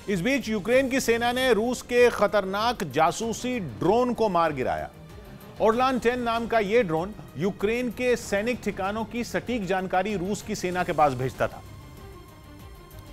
इस बीच यूक्रेन की सेना ने रूस के खतरनाक जासूसी ड्रोन को मार गिराया। ओरलान 10 नाम का यह ड्रोन यूक्रेन के सैनिक ठिकानों की सटीक जानकारी रूस की सेना के पास भेजता था।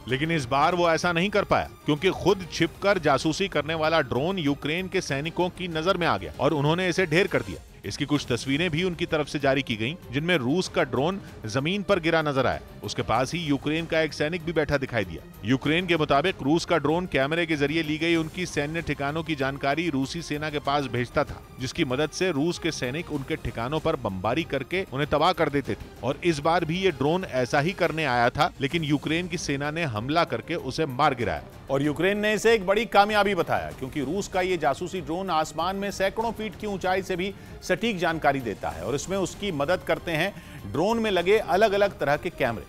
लेकिन इस बार वो ऐसा नहीं कर पाया, क्योंकि खुद छिपकर जासूसी करने वाला ड्रोन यूक्रेन के सैनिकों की नजर में आ गया और उन्होंने इसे ढेर कर दिया। इसकी कुछ तस्वीरें भी उनकी तरफ से जारी की गईं, जिनमें रूस का ड्रोन जमीन पर गिरा नजर आया। उसके पास ही यूक्रेन का एक सैनिक भी बैठा दिखाई दिया। यूक्रेन के मुताबिक रूस का ड्रोन कैमरे के जरिए ली गई उनकी सैन्य ठिकानों की जानकारी रूसी सेना के पास भेजता था, जिसकी मदद से रूस के सैनिक उनके ठिकानों पर बमबारी करके उन्हें तबाह कर देते थे। और इस बार भी ये ड्रोन ऐसा ही करने आया था, लेकिन यूक्रेन की सेना ने हमला करके उसे मार गिराया। और यूक्रेन ने इसे एक बड़ी कामयाबी बताया, क्योंकि रूस का ये जासूसी ड्रोन आसमान में सैकड़ों फीट की ऊंचाई से भी सटीक जानकारी देता है और इसमें उसकी मदद करते हैं ड्रोन में लगे अलग अलग तरह के कैमरे।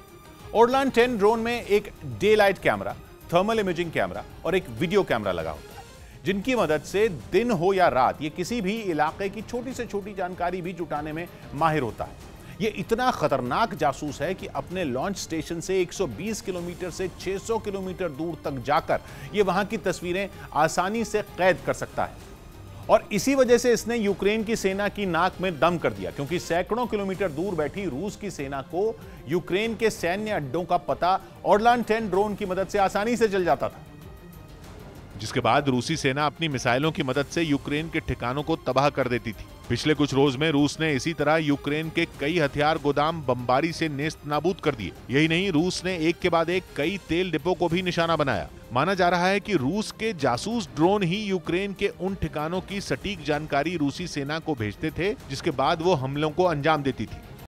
ओरलान 10 ड्रोन में एक day light camera, thermal imaging camera और एक वीडियो कैमरा लगा होता है, जिनकी मदद से दिन हो या रात ये किसी भी इलाके की छोटी से छोटी जानकारी भी जुटाने में माहिर होता है। ये इतना खतरनाक जासूस है कि अपने लॉन्च स्टेशन से 120 किलोमीटर से 600 किलोमीटर दूर तक जाकर ये वहां की तस्वीरें आसानी से कैद कर सकता है। और इसी वजह से इसने यूक्रेन की सेना की नाक में दम कर दिया, क्योंकि सैकड़ों किलोमीटर दूर बैठी रूस की सेना को यूक्रेन के सैन्य अड्डों का पता ओरलान 10 ड्रोन की मदद से आसानी से चल जाता था। जिसके बाद रूसी सेना अपनी मिसाइलों की मदद से यूक्रेन के ठिकानों को तबाह कर देती थी। पिछले कुछ रोज में रूस ने इसी तरह यूक्रेन के कई हथियार गोदाम बमबारी से नेस्त नाबूद कर दिए। यही नहीं, रूस ने एक के बाद एक कई तेल डिपो को भी निशाना बनाया। माना जा रहा है कि रूस के जासूस ड्रोन ही यूक्रेन के उन ठिकानों की सटीक जानकारी रूसी सेना को भेजते थे, जिसके बाद वो हमलों को अंजाम देती थी।